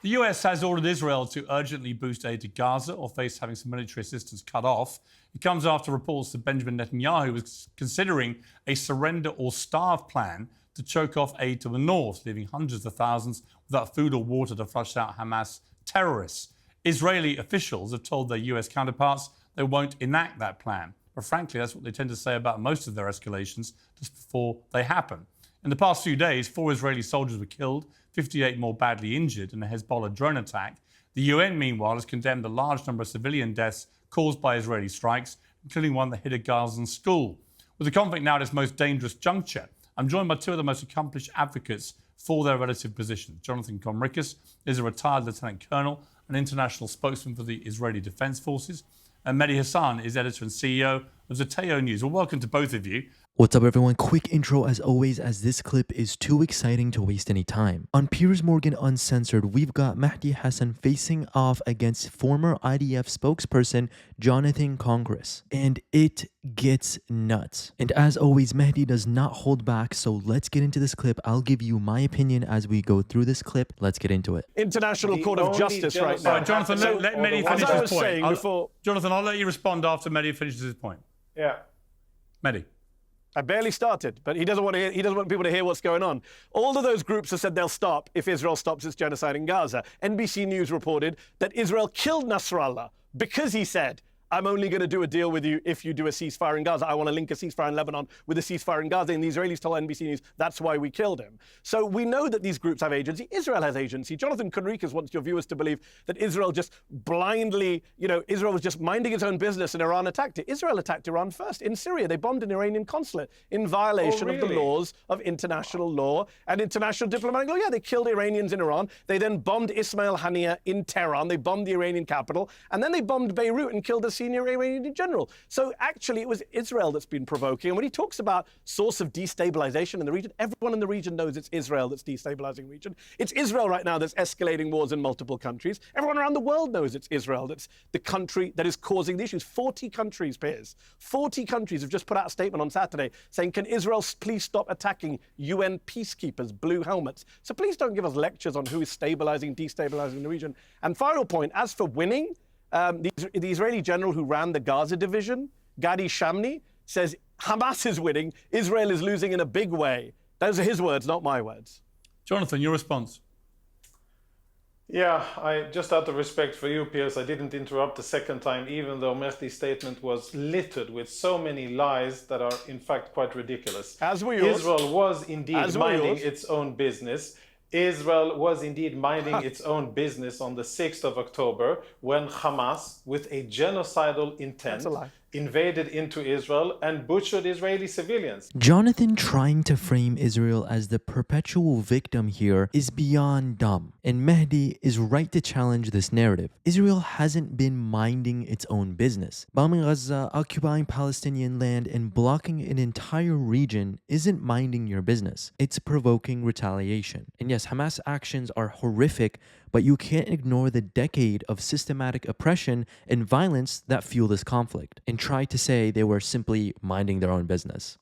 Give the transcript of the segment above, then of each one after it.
The US has ordered Israel to urgently boost aid to Gaza or face having some military assistance cut off. It comes after reports that Benjamin Netanyahu was considering a surrender or starve plan to choke off aid to the north, leaving hundreds of thousands without food or water to flush out Hamas terrorists. Israeli officials have told their US counterparts they won't enact that plan. But frankly, that's what they tend to say about most of their escalations just before they happen. In the past few days, 4 Israeli soldiers were killed, 58 more badly injured in a Hezbollah drone attack. The UN, meanwhile, has condemned a large number of civilian deaths caused by Israeli strikes, including one that hit a Gazan school. With the conflict now at its most dangerous juncture, I'm joined by 2 of the most accomplished advocates for their relative positions. Jonathan Conricus is a retired lieutenant colonel, an international spokesman for the Israeli Defense Forces, and Mehdi Hasan is editor and CEO of Zateo News. Well, welcome to both of you. What's up, everyone? Quick intro as always, as this clip is too exciting to waste any time. On Piers Morgan Uncensored, we've got Mehdi Hasan facing off against former IDF spokesperson Jonathan Conricus, and it gets nuts. And as always, Mehdi does not hold back, so let's get into this clip. I'll give you my opinion as we go through this clip. Let's get into it. International Court of Justice right now. Jonathan, let Mehdi finish his point. Jonathan, I'll let you respond after Mehdi finishes his point. Yeah. Mehdi. I barely started, but he doesn't want people to hear what's going on. All of those groups have said they'll stop if Israel stops its genocide in Gaza. NBC News reported that Israel killed Nasrallah because he said, I'm only going to do a deal with you if you do a ceasefire in Gaza. I want to link a ceasefire in Lebanon with a ceasefire in Gaza. And the Israelis told NBC News that's why we killed him. So we know that these groups have agency. Israel has agency. Jonathan Conricus wants your viewers to believe that Israel just blindly, Israel was just minding its own business and Iran attacked it. Israel attacked Iran first. In Syria, they bombed an Iranian consulate in violation of the laws of international law and international diplomatic law. Yeah, they killed Iranians in Iran. They then bombed Ismail Haniyeh in Tehran. They bombed the Iranian capital. And then they bombed Beirut and killed a senior Iranian general. So actually, it was Israel that's been provoking. And when he talks about source of destabilization in the region, everyone in the region knows it's Israel that's destabilizing the region. It's Israel right now that's escalating wars in multiple countries. Everyone around the world knows it's Israel that's the country that is causing the issues. 40 countries, Piers. 40 countries have just put out a statement on Saturday saying, can Israel please stop attacking UN peacekeepers, blue helmets? So please don't give us lectures on who is stabilizing, destabilizing the region. And final point, as for winning, the Israeli general who ran the Gaza division, Gadi Shamni, says Hamas is winning, Israel is losing in a big way. Those are his words, not my words. Jonathan, your response. Yeah, I just out of respect for you, Piers, I didn't interrupt the second time, even though Mehdi's statement was littered with so many lies that are in fact quite ridiculous. As were yours. Israel was indeed minding its own business. Israel was indeed minding its own business on the 6th of October when Hamas, with a genocidal intent, invaded into Israel and butchered Israeli civilians. Jonathan trying to frame Israel as the perpetual victim here is beyond dumb. And Mehdi is right to challenge this narrative. Israel hasn't been minding its own business. Bombing Gaza, occupying Palestinian land, and blocking an entire region isn't minding your business. It's provoking retaliation. And yes, Hamas actions are horrific, but you can't ignore the decade of systematic oppression and violence that fuel this conflict and try to say they were simply minding their own business.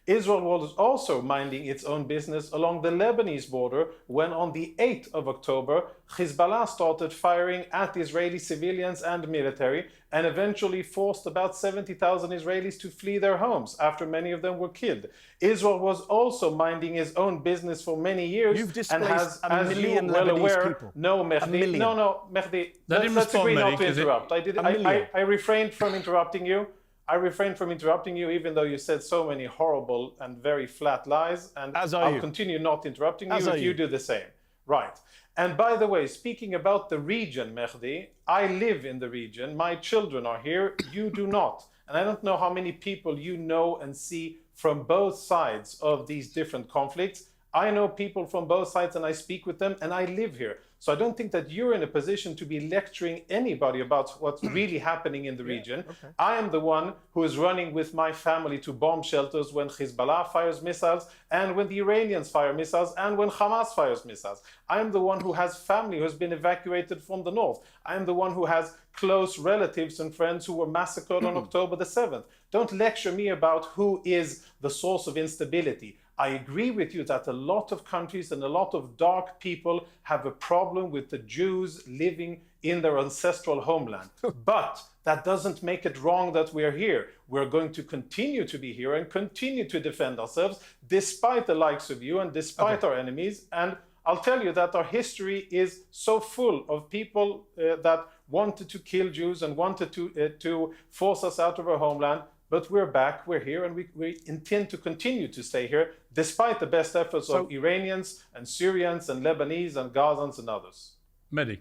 Israel was also minding its own business along the Lebanese border when on the 8th of October, Hezbollah started firing at Israeli civilians and military and eventually forced about 70,000 Israelis to flee their homes after many of them were killed. Israel was also minding its own business for many years. You've displaced and has, a million well Lebanese aware, people. No, Mehdi. No, Mehdi. Let's agree not to interrupt. I refrained from interrupting you. I refrained from interrupting you, even though you said so many horrible and very flat lies, and I'll continue not interrupting you if you do the same. Right. And by the way, speaking about the region, Mehdi, I live in the region. My children are here. You do not. And I don't know how many people you know and see from both sides of these different conflicts. I know people from both sides and I speak with them and I live here. So I don't think that you're in a position to be lecturing anybody about what's really happening in the region. Okay. I am the one who is running with my family to bomb shelters when Hezbollah fires missiles and when the Iranians fire missiles and when Hamas fires missiles. I am the one who has family who has been evacuated from the north. I am the one who has close relatives and friends who were massacred on October the 7th. Don't lecture me about who is the source of instability. I agree with you that a lot of countries and a lot of dark people have a problem with the Jews living in their ancestral homeland. But that doesn't make it wrong that we're here. We're going to continue to be here and continue to defend ourselves despite the likes of you and despite our enemies. And I'll tell you that our history is so full of people that wanted to kill Jews and wanted to force us out of our homeland. But we're back, we're here, and we intend to continue to stay here despite the best efforts of Iranians and Syrians and Lebanese and Gazans and others. Mehdi.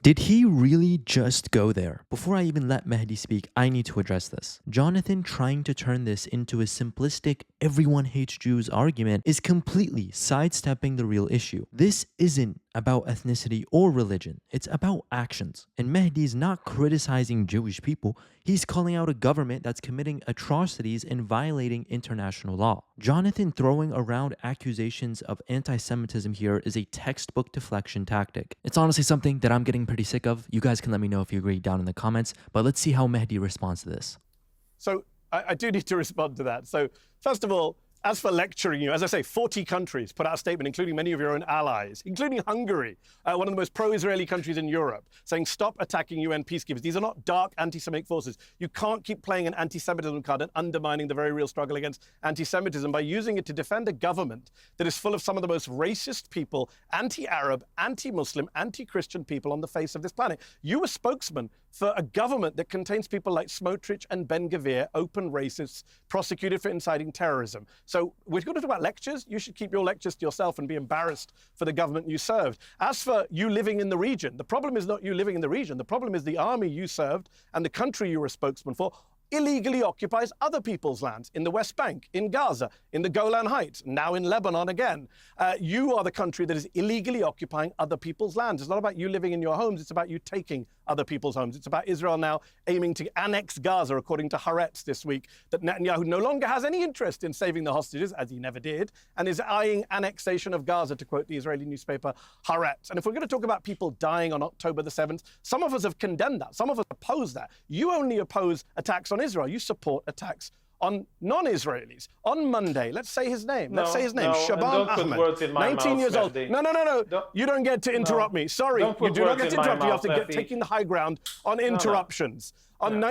Did he really just go there? Before I even let Mehdi speak, I need to address this. Jonathan trying to turn this into a simplistic everyone hates Jews argument is completely sidestepping the real issue. This isn't about ethnicity or religion. It's about actions. And Mehdi's not criticizing Jewish people. He's calling out a government that's committing atrocities and violating international law. Jonathan throwing around accusations of anti-Semitism here is a textbook deflection tactic. It's honestly something that I'm getting pretty sick of. You guys can let me know if you agree down in the comments, but let's see how Mehdi responds to this. So I do need to respond to that. So first of all, as for lecturing you, as I say, 40 countries put out a statement, including many of your own allies, including Hungary, one of the most pro-Israeli countries in Europe, saying stop attacking UN peacekeepers. These are not dark anti-Semitic forces. You can't keep playing an anti-Semitism card and undermining the very real struggle against anti-Semitism by using it to defend a government that is full of some of the most racist people, anti-Arab, anti-Muslim, anti-Christian people on the face of this planet. You were spokesman for a government that contains people like Smotrich and Ben-Gvir, open racists, prosecuted for inciting terrorism. So we're going to talk about lectures. You should keep your lectures to yourself and be embarrassed for the government you served. As for you living in the region, the problem is not you living in the region. The problem is the army you served and the country you were a spokesman for illegally occupies other people's lands in the West Bank, in Gaza, in the Golan Heights, now in Lebanon again. You are the country that is illegally occupying other people's lands. It's not about you living in your homes. It's about you taking other people's homes. It's about Israel now aiming to annex Gaza, according to Haaretz this week, that Netanyahu no longer has any interest in saving the hostages, as he never did, and is eyeing annexation of Gaza, to quote the Israeli newspaper Haaretz. And if we're going to talk about people dying on October the 7th, some of us have condemned that. Some of us oppose that. You only oppose attacks on Israel. You support attacks on non-Israelis. On Monday, let's say his name. Let's say his name. Shaban Ahmed, 19 years old. No. You don't get to interrupt me. Sorry, you do not get to interrupt me. You have to get taking the high ground on interruptions.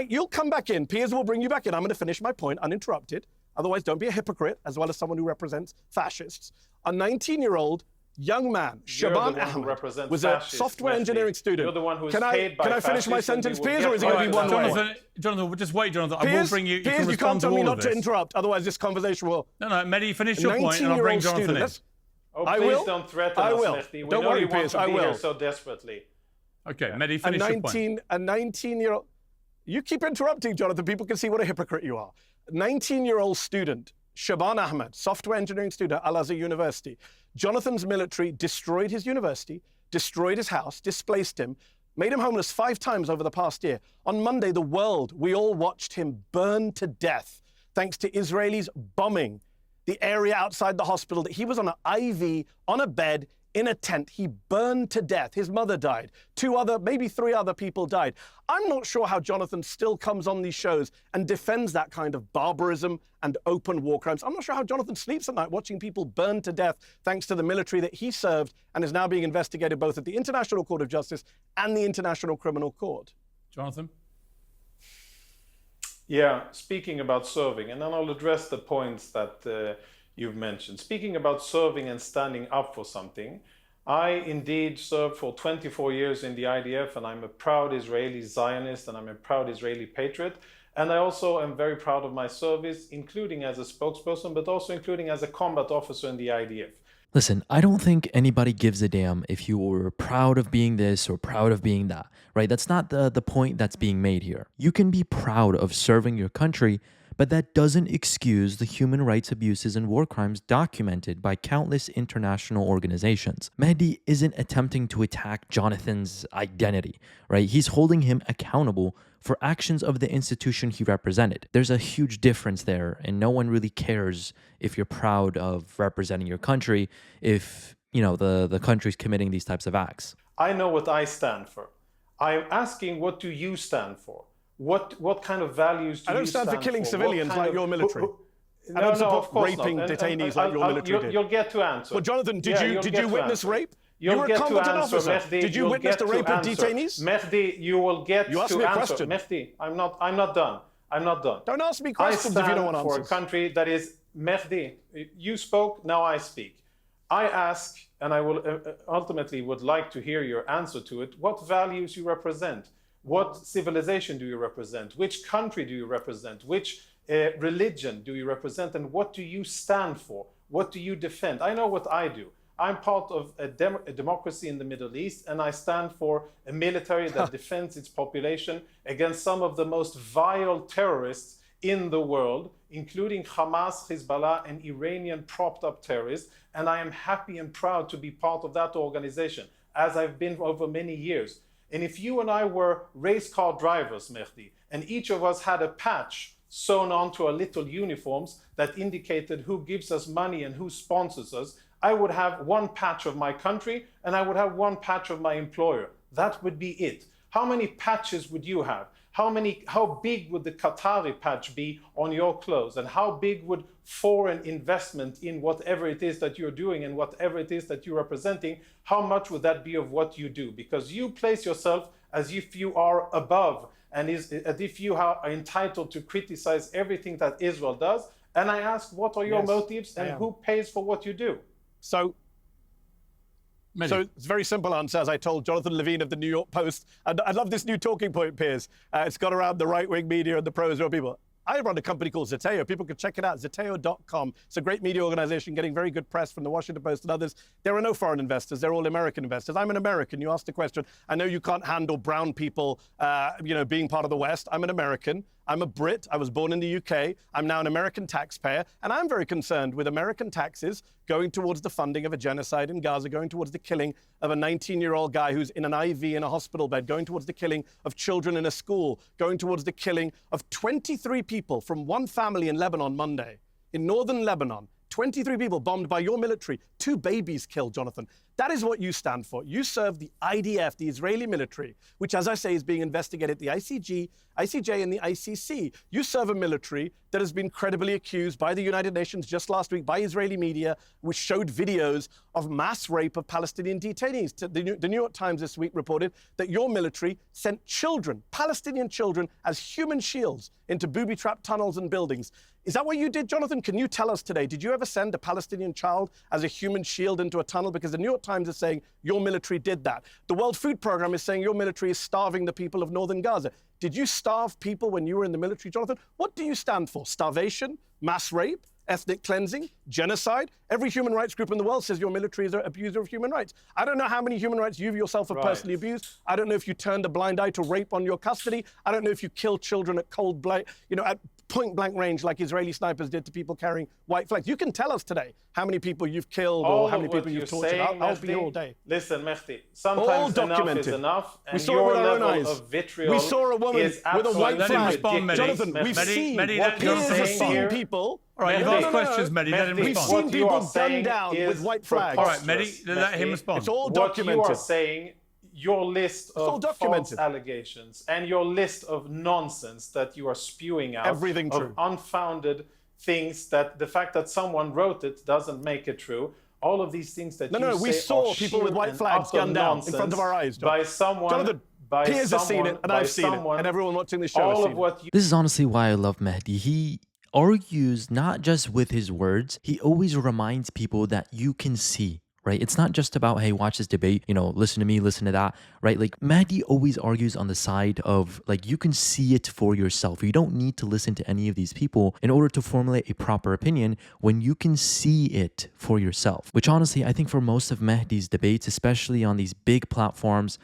You'll come back in. Piers will bring you back in. I'm going to finish my point uninterrupted. Otherwise, don't be a hypocrite, as well as someone who represents fascists. A 19-yeonyoung young man, Shaban Ahmed, was a software engineering student. You're the one who is can I finish my sentence, Piers, or is it going to be one way? Jonathan, just wait, Jonathan. Piers, I will bring you. Piers, you can't tell me not to interrupt. Otherwise, this conversation will. No, Mehdi, finish your point, and I'll bring Jonathan in. Oh, please don't threaten us, Mehdi. Don't worry, Piers. I will. Here so desperately. Okay, Mehdi, finish your point. A 19-year-old. You keep interrupting, Jonathan. People can see what a hypocrite you are. 19-year-old student, Shaban Ahmed, software engineering student at Al-Azhar University. Jonathan's military destroyed his university, destroyed his house, displaced him, made him homeless 5 times over the past year. On Monday, the world, we all watched him burn to death thanks to Israelis bombing the area outside the hospital that he was on an IV, on a bed, in a tent. He burned to death. His mother died. 2 other, maybe 3 other people died. I'm not sure how Jonathan still comes on these shows and defends that kind of barbarism and open war crimes. I'm not sure how Jonathan sleeps at night watching people burn to death thanks to the military that he served and is now being investigated both at the International Court of Justice and the International Criminal Court. Jonathan? Yeah, speaking about serving, and then I'll address the points that you've mentioned. Speaking about serving and standing up for something, I indeed served for 24 years in the IDF, and I'm a proud Israeli Zionist, and I'm a proud Israeli patriot. And I also am very proud of my service, including as a spokesperson, but also including as a combat officer in the IDF. Listen, I don't think anybody gives a damn if you were proud of being this or proud of being that, right? That's not the point that's being made here. You can be proud of serving your country, but that doesn't excuse the human rights abuses and war crimes documented by countless international organizations. Mehdi isn't attempting to attack Jonathan's identity, right? He's holding him accountable for actions of the institution he represented. There's a huge difference there, and no one really cares if you're proud of representing your country if, you know, the country's committing these types of acts. I know what I stand for. I'm asking, what do you stand for? What kind of values do you stand for? I don't stand for killing civilians like your military. I don't support of course raping not. detainees like your military did. You'll get to answer. Well, Jonathan, did you witness rape? You were a competent officer. Mehdi, did you witness the rape of detainees? Mehdi, you will get to answer. You asked me a question. Mehdi, I'm not done. I'm not done. Don't ask me questions if you don't want answers. I stand for a country that is, Mehdi, you spoke, now I speak. I ask, and I will ultimately would like to hear your answer to it, what values you represent? What civilization do you represent? Which country do you represent? Which religion do you represent? And what do you stand for? What do you defend? I know what I do. I'm part of a democracy in the Middle East, and I stand for a military that defends its population against some of the most vile terrorists in the world, including Hamas, Hezbollah, and Iranian propped-up terrorists. And I am happy and proud to be part of that organization, as I've been over many years. And if you and I were race car drivers, Mehdi, and each of us had a patch sewn onto our little uniforms that indicated who gives us money and who sponsors us, I would have one patch of my country and I would have one patch of my employer. That would be it. How many patches would you have? How big would the Qatari patch be on your clothes? And how big would foreign investment in whatever it is that you're doing and whatever it is that you're representing, how much would that be of what you do? Because you place yourself as if you are above and as if you are entitled to criticize everything that Israel does. And I ask, what are your motives and who pays for what you do? So it's a very simple answer, as I told Jonathan Levine of the New York Post. And I love this new talking point, Piers. It's got around the right-wing media and the pro-Israel people. I run a company called Zeteo. People can check it out, zeteo.com. It's a great media organization getting very good press from the Washington Post and others. There are no foreign investors. They're all American investors. I'm an American. You asked the question. I know you can't handle brown people, being part of the West. I'm an American. I'm a Brit. I was born in the UK. I'm now an American taxpayer. And I'm very concerned with American taxes going towards the funding of a genocide in Gaza, going towards the killing of a 19-year-old guy who's in an IV in a hospital bed, going towards the killing of children in a school, going towards the killing of 23 people from one family in Lebanon Monday, in northern Lebanon. 23 people bombed by your military, 2 babies killed, Jonathan. That is what you stand for. You serve the IDF, the Israeli military, which, as I say, is being investigated at the ICJ, and the ICC. You serve a military that has been credibly accused by the United Nations just last week, by Israeli media, which showed videos of mass rape of Palestinian detainees. The New York Times this week reported that your military sent children, Palestinian children, as human shields into booby-trapped tunnels and buildings. Is that what you did, Jonathan? Can you tell us today, did you ever send a Palestinian child as a human shield into a tunnel? Because the New York Times is saying your military did that. The World Food Programme is saying your military is starving the people of northern Gaza. Did you starve people when you were in the military, Jonathan? What do you stand for? Starvation? Mass rape? Ethnic cleansing? Genocide? Every human rights group in the world says your military is an abuser of human rights. I don't know how many human rights you yourself have personally abused. I don't know if you turned a blind eye to rape on your custody. I don't know if you killed children at at point-blank range like Israeli snipers did to people carrying white flags. You can tell us today how many people you've killed or how many people you've tortured. I'll be all day. Listen, Mehdi, sometimes enough is enough, and we saw it with our own eyes. Of vitriol we saw a woman with a white flag. Jonathan, we've seen what Piers has seen people. All right, you've asked questions, Mehdi. Let him respond. We've seen people gunned down with white flags. All right, Mehdi, let him respond. It's all documented. What you are saying, your list of false allegations and your list of nonsense that you are spewing out, everything true, of unfounded things, that the fact that someone wrote it doesn't make it true. All of these things that we saw people with white flags gunned down in front of our eyes, by someone. Jonathan, Piers has seen it, and I've seen it, and everyone watching the show has seen it. This is honestly why I love Mehdi. He argues not just with his words, he always reminds people that you can see, right? It's not just about, hey, watch this debate, listen to me, listen to that, right? Like Mehdi always argues on the side of like, you can see it for yourself. You don't need to listen to any of these people in order to formulate a proper opinion when you can see it for yourself, which honestly, I think for most of Mehdi's debates, especially on these big platforms,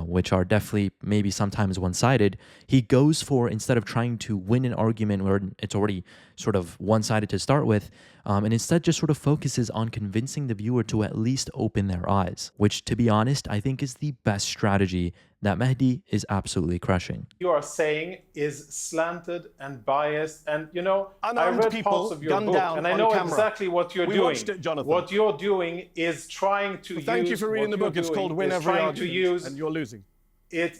which are definitely maybe sometimes one-sided, he goes for, instead of trying to win an argument where it's already sort of one-sided to start with, and instead just sort of focuses on convincing the viewer to at least open their eyes, which, to be honest, I think is the best strategy that Mehdi is absolutely crushing. You are saying is slanted and biased, and I read parts of your book, and I know exactly what you're doing. We watched it, Jonathan. What you're doing is trying to use. Thank you for reading the book. It's called Win Every Argument, and you're losing. let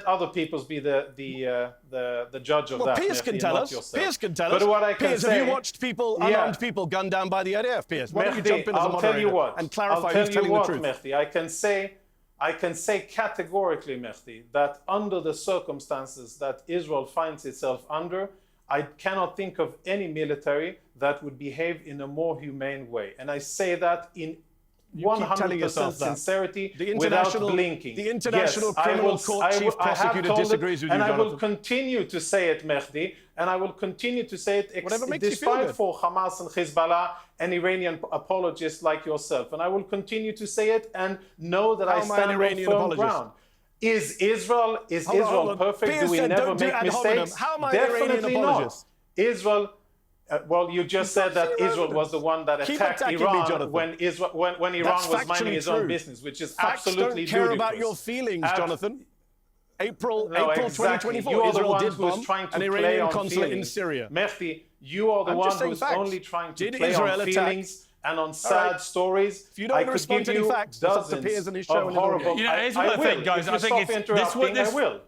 other peoples be the judge of that. Piers can tell us. Piers can tell us. But what I can Piers, say, have you watched unarmed people gunned down by the IDF? Piers, why don't you jump in as a moderator and clarify who's telling the truth? Mehdi, I can say categorically, Mehdi, that under the circumstances that Israel finds itself under, I cannot think of any military that would behave in a more humane way. And I say that in 100% sincerity, without blinking. The International Criminal Court Chief Prosecutor disagrees with you, and Jonathan. I will continue to say it, Mehdi, and I will continue to say it despite for Hamas and Hezbollah and Iranian apologists like yourself. And I will continue to say it and know that I stand on firm ground. Is Israel perfect? Piers Do we never make mistakes? How am I Definitely Iranian not. Israel. Well, you just said that Israel was the one that attacked Iran when Iran was minding his own business, which is absolutely ludicrous. Facts don't care about your feelings, Jonathan. April 2024, you are the Israel one did who is bomb trying to an play Iranian on consulate feelings. in Syria. Mehdi, you are the one who's only trying to play on feelings and on sad stories. If you don't want to respond to any facts, it's up to Piers and his show and horrible. Here's what I think, guys. I think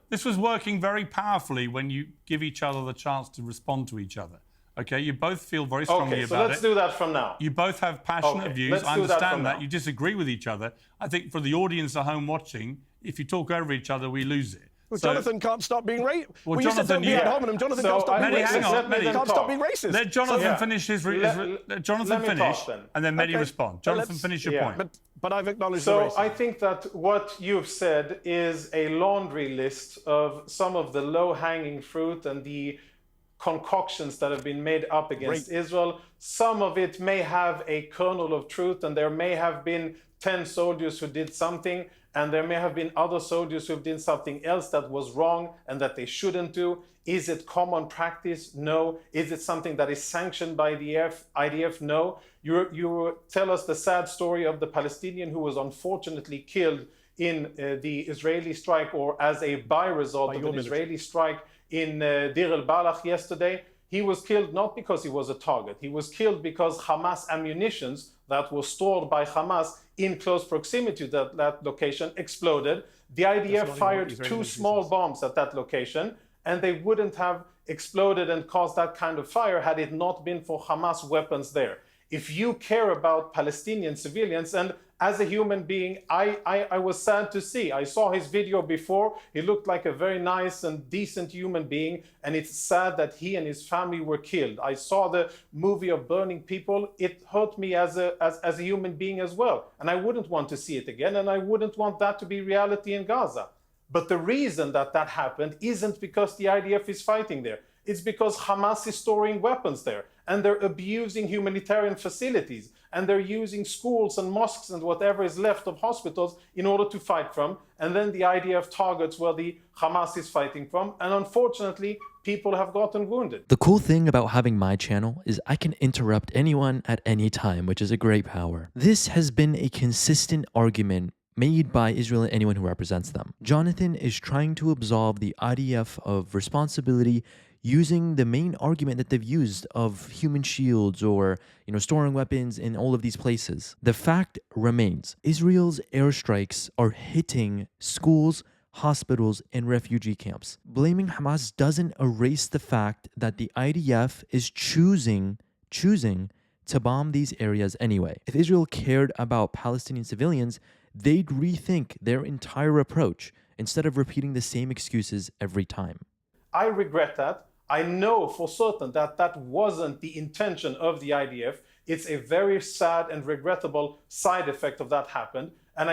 this was working very powerfully when you give each other the chance to respond to each other. Okay, you both feel very strongly about it. So let's do that from now. You both have passionate views. I understand that. You disagree with each other. I think for the audience at home watching, if you talk over each other, we lose it. Well, Jonathan can't stop being racist. Well, Jonathan, Jonathan can't stop being racist. Hang on, Mehdi. Can't stop being racist. Let Jonathan finish his... Let Jonathan finish, and then Mehdi respond. Jonathan, finish your point. But I've acknowledged the racism. So I think that what you've said is a laundry list of some of the low-hanging fruit and the concoctions that have been made up against Israel. Some of it may have a kernel of truth, and there may have been 10 soldiers who did something, and there may have been other soldiers who did something else that was wrong and that they shouldn't do. Is it common practice? No. Is it something that is sanctioned by the IDF? No. You tell us the sad story of the Palestinian who was unfortunately killed in the Israeli strike, or as a by-result of an Israeli strike in Dir el-Balach yesterday. He was killed not because he was a target. He was killed because Hamas ammunitions that were stored by Hamas in close proximity to that location exploded. The IDF fired 2 small bombs at that location, and they wouldn't have exploded and caused that kind of fire had it not been for Hamas weapons there. If you care about Palestinian civilians, and as a human being, I was sad to see. I saw his video before. He looked like a very nice and decent human being, and it's sad that he and his family were killed. I saw the movie of burning people. It hurt me as a human being as well, and I wouldn't want to see it again, and I wouldn't want that to be reality in Gaza. But the reason that happened isn't because the IDF is fighting there. It's because Hamas is storing weapons there, and they're abusing humanitarian facilities, and they're using schools and mosques and whatever is left of hospitals in order to fight from. And then the IDF targets where the Hamas is fighting from. And unfortunately, people have gotten wounded. The cool thing about having my channel is I can interrupt anyone at any time, which is a great power. This has been a consistent argument made by Israel and anyone who represents them. Jonathan is trying to absolve the IDF of responsibility using the main argument that they've used of human shields or, storing weapons in all of these places. The fact remains, Israel's airstrikes are hitting schools, hospitals, and refugee camps. Blaming Hamas doesn't erase the fact that the IDF is choosing to bomb these areas anyway. If Israel cared about Palestinian civilians, they'd rethink their entire approach instead of repeating the same excuses every time. I regret that. I know for certain that wasn't the intention of the IDF. It's a very sad and regrettable side effect of that happened. And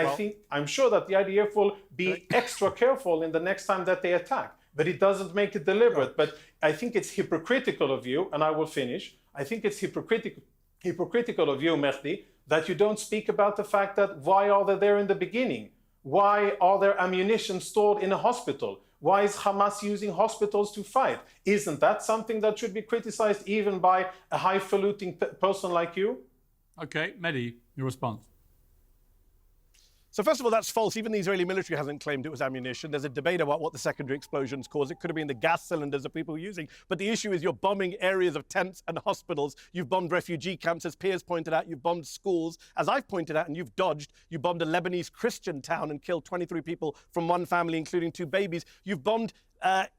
I'm sure that the IDF will be extra careful in the next time that they attack. But it doesn't make it deliberate. But I think it's hypocritical of you, and I will finish. I think it's hypocritical of you, Mehdi, that you don't speak about the fact that why are they there in the beginning? Why are there ammunition stored in a hospital? Why is Hamas using hospitals to fight? Isn't that something that should be criticized even by a highfalutin person like you? Okay, Mehdi, your response. So first of all, that's false. Even the Israeli military hasn't claimed it was ammunition. There's a debate about what the secondary explosions caused. It could have been the gas cylinders that people were using. But the issue is you're bombing areas of tents and hospitals. You've bombed refugee camps, as Piers pointed out. You've bombed schools, as I've pointed out, and you've dodged. You bombed a Lebanese Christian town and killed 23 people from one family, including 2 babies. You've bombed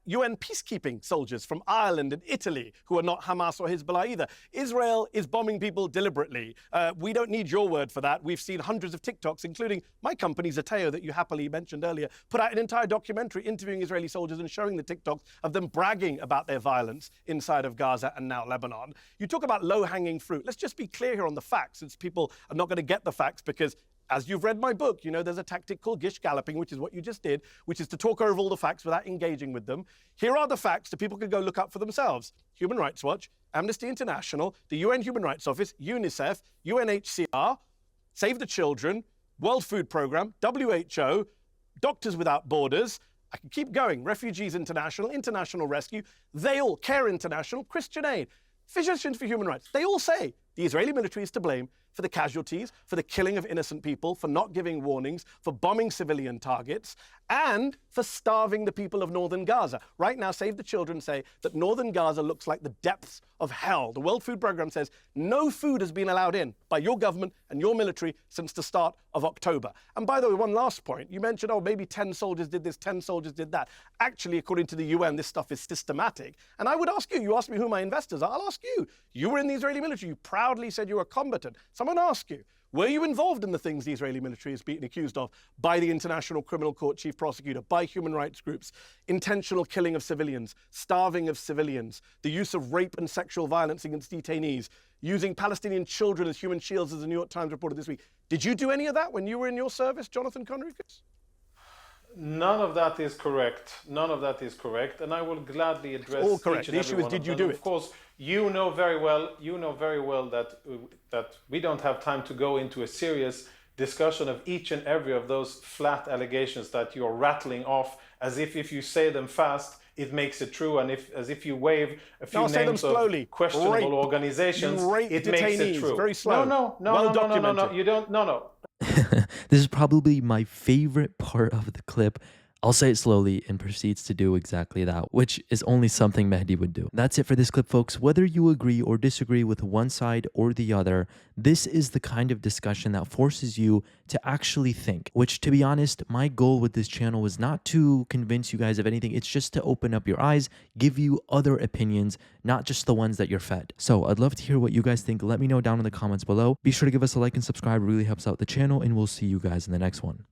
UN peacekeeping soldiers from Ireland and Italy who are not Hamas or Hezbollah either. Israel is bombing people deliberately. We don't need your word for that. We've seen hundreds of TikToks, including my company, Zateo, that you happily mentioned earlier, put out an entire documentary interviewing Israeli soldiers and showing the TikToks of them bragging about their violence inside of Gaza and now Lebanon. You talk about low-hanging fruit. Let's just be clear here on the facts, since people are not going to get the facts because as you've read my book, you know there's a tactic called gish galloping, which is what you just did, which is to talk over all the facts without engaging with them. Here are the facts that people can go look up for themselves. Human Rights Watch, Amnesty International, the UN Human Rights Office, UNICEF, UNHCR, Save the Children, World Food Programme, WHO, Doctors Without Borders. I can keep going. Refugees International, International Rescue, they all, Care International, Christian Aid, Physicians for Human Rights. They all say the Israeli military is to blame for the casualties, for the killing of innocent people, for not giving warnings, for bombing civilian targets, and for starving the people of northern Gaza. Right now, Save the Children say that northern Gaza looks like the depths of hell. The World Food Programme says no food has been allowed in by your government and your military since the start of October. And by the way, one last point. You mentioned, oh, maybe 10 soldiers did this, 10 soldiers did that. Actually, according to the UN, this stuff is systematic. And I would ask you asked me who my investors are. I'll ask you. You were in the Israeli military. You proudly said you were a combatant. Someone ask you, were you involved in the things the Israeli military is being accused of by the International Criminal Court Chief Prosecutor, by human rights groups, intentional killing of civilians, starving of civilians, the use of rape and sexual violence against detainees, using Palestinian children as human shields, as the New York Times reported this week? Did you do any of that when you were in your service, Jonathan Conricus? None of that is correct. None of that is correct, and I will gladly address all correct. Each and the issue is, did you do it? Of course, you know very well that we don't have time to go into a serious discussion of each and every of those flat allegations that you're rattling off, as if you say them fast, it makes it true, and as if you wave a few names of questionable organizations, it makes it true. Very slow. No. You don't. No. This is probably my favorite part of the clip. I'll say it slowly and proceeds to do exactly that, which is only something Mehdi would do. That's it for this clip, folks. Whether you agree or disagree with one side or the other, this is the kind of discussion that forces you to actually think, which, to be honest, my goal with this channel was not to convince you guys of anything. It's just to open up your eyes, give you other opinions, not just the ones that you're fed. So I'd love to hear what you guys think. Let me know down in the comments below. Be sure to give us a like and subscribe. It really helps out the channel, and we'll see you guys in the next one.